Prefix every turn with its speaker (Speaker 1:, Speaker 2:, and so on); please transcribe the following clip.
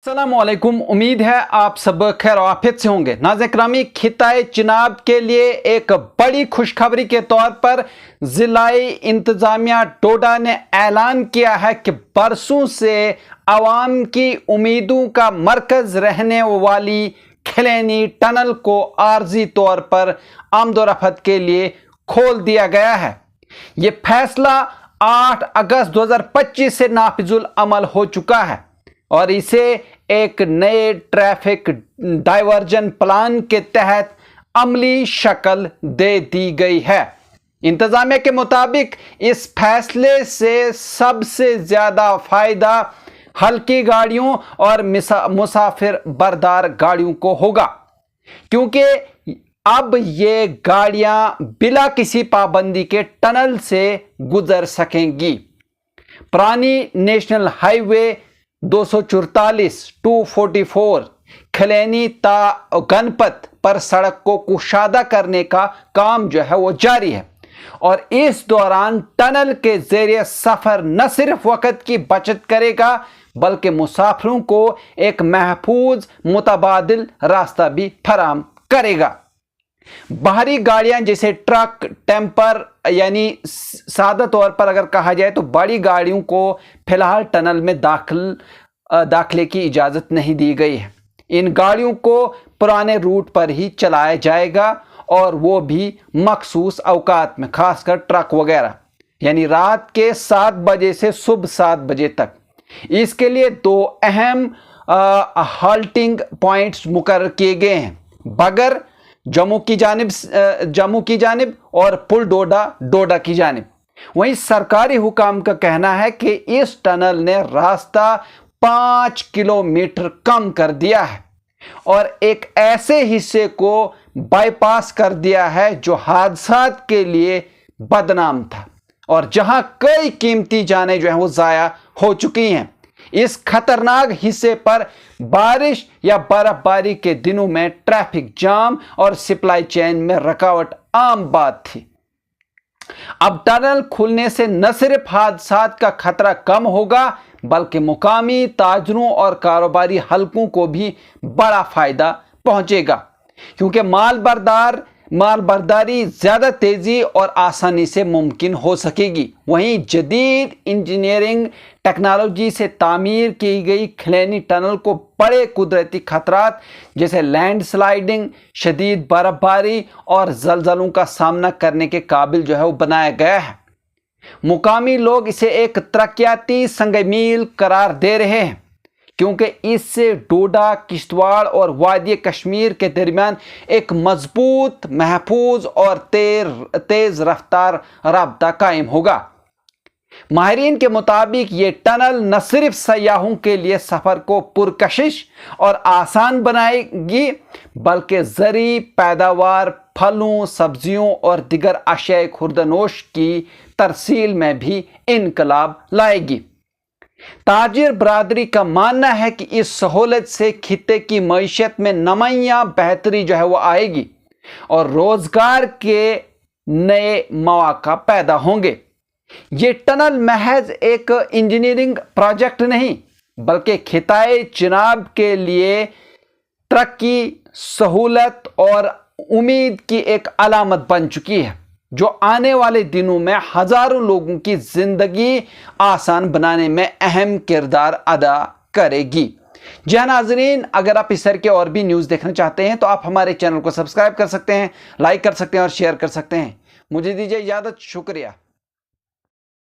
Speaker 1: अस्सलाम वालेकुम। उम्मीद है आप सब खैर आफियत से होंगे। नाज़रीन करामी, खिताए चिनाब के लिए एक बड़ी खुशखबरी के तौर पर ज़िलाई इंतज़ामिया डोडा ने ऐलान किया है कि बरसों से आवाम की उम्मीदों का मरकज़ रहने वाली खिलैनी टनल को आर्जी तौर पर आमदोरफ़त के लिए खोल दिया गया है। ये फैसला 8 अगस्त 2025 से नाफिजुल अमल हो चुका है और इसे एक नए ट्रैफिक डाइवर्जन प्लान के तहत अमली शक्ल दे दी गई है। इंतजामिया के मुताबिक इस फैसले से सबसे ज़्यादा फ़ायदा हल्की गाड़ियों और मुसाफिर बरदार गाड़ियों को होगा, क्योंकि अब ये गाड़ियां बिला किसी पाबंदी के टनल से गुजर सकेंगी। पुरानी नेशनल हाईवे 244 खिलैनी ता गनपत पर सड़क को कुशादा करने का काम जो है वो जारी है और इस दौरान टनल के जरिए सफर न सिर्फ वक्त की बचत करेगा बल्कि मुसाफिरों को एक महफूज मुतबादिल रास्ता भी फराहम करेगा। बाहरी गाड़ियां जैसे ट्रक, टेम्पर यानी सादा तौर पर अगर कहा जाए तो बड़ी गाड़ियों को फिलहाल टनल में दाखिले की इजाज़त नहीं दी गई है। इन गाड़ियों को पुराने रूट पर ही चलाया जाएगा और वो भी मखसूस औकात में, खासकर ट्रक वगैरह, यानी रात के 7 बजे से सुबह 7 बजे तक। इसके लिए 2 अहम हाल्टिंग पॉइंट्स मुकर्रर किए गए हैं, बगर जम्मू की जानिब और पुल डोडा की जानिब। वहीं सरकारी हुकाम का कहना है कि इस टनल ने रास्ता 5 किलोमीटर कम कर दिया है और एक ऐसे हिस्से को बाईपास कर दिया है जो हादसात के लिए बदनाम था और जहां कई कीमती जानें जो हैं वो ज़ाया हो चुकी हैं। इस खतरनाक हिस्से पर बारिश या बर्फबारी के दिनों में ट्रैफिक जाम और सप्लाई चेन में रुकावट आम बात थी। अब टनल खुलने से न सिर्फ हादसात का खतरा कम होगा बल्कि मुकामी ताजरों और कारोबारी हलकों को भी बड़ा फायदा पहुंचेगा, क्योंकि माल बर्दारी ज़्यादा तेज़ी और आसानी से मुमकिन हो सकेगी। वहीं जदीद इंजीनियरिंग टेक्नोलॉजी से तामीर की गई खिलैनी टनल को बड़े कुदरती खतरात जैसे लैंड स्लाइडिंग, शदीद बर्फबारी और ज़लज़लों का सामना करने के काबिल जो है वो बनाया गया है। मुकामी लोग इसे एक तरक्याती संग-मील करार दे रहे हैं, क्योंकि इससे डोडा, किश्तवाड़ और वादी कश्मीर के दरमियान एक मजबूत, महफूज और तेज़ रफ्तार राब्ता कायम होगा। माहिरीन के मुताबिक ये टनल न सिर्फ सयाहों के लिए सफ़र को पुरकशिश और आसान बनाएगी बल्कि ज़री पैदावार, फलों, सब्जियों और दिगर अशियाए खुर्दनोश की तरसील में भी इनकलाब लाएगी। ताजिर बरादरी का मानना है कि इस सहूलत से खित्ते की मईशत में नुमायां बेहतरी जो है वो आएगी और रोजगार के नए मौका पैदा होंगे। ये टनल महज एक इंजीनियरिंग प्रोजेक्ट नहीं बल्कि खिताए चिनाब के लिए तरक्की, सहूलत और उम्मीद की एक अलामत बन चुकी है, जो आने वाले दिनों में हजारों लोगों की जिंदगी आसान बनाने में अहम किरदार अदा करेगी। जी हाँ नाज़रीन, अगर आप इस तरह के और भी न्यूज़ देखना चाहते हैं तो आप हमारे चैनल को सब्सक्राइब कर सकते हैं, लाइक कर सकते हैं और शेयर कर सकते हैं। मुझे दीजिए इजाज़त। शुक्रिया।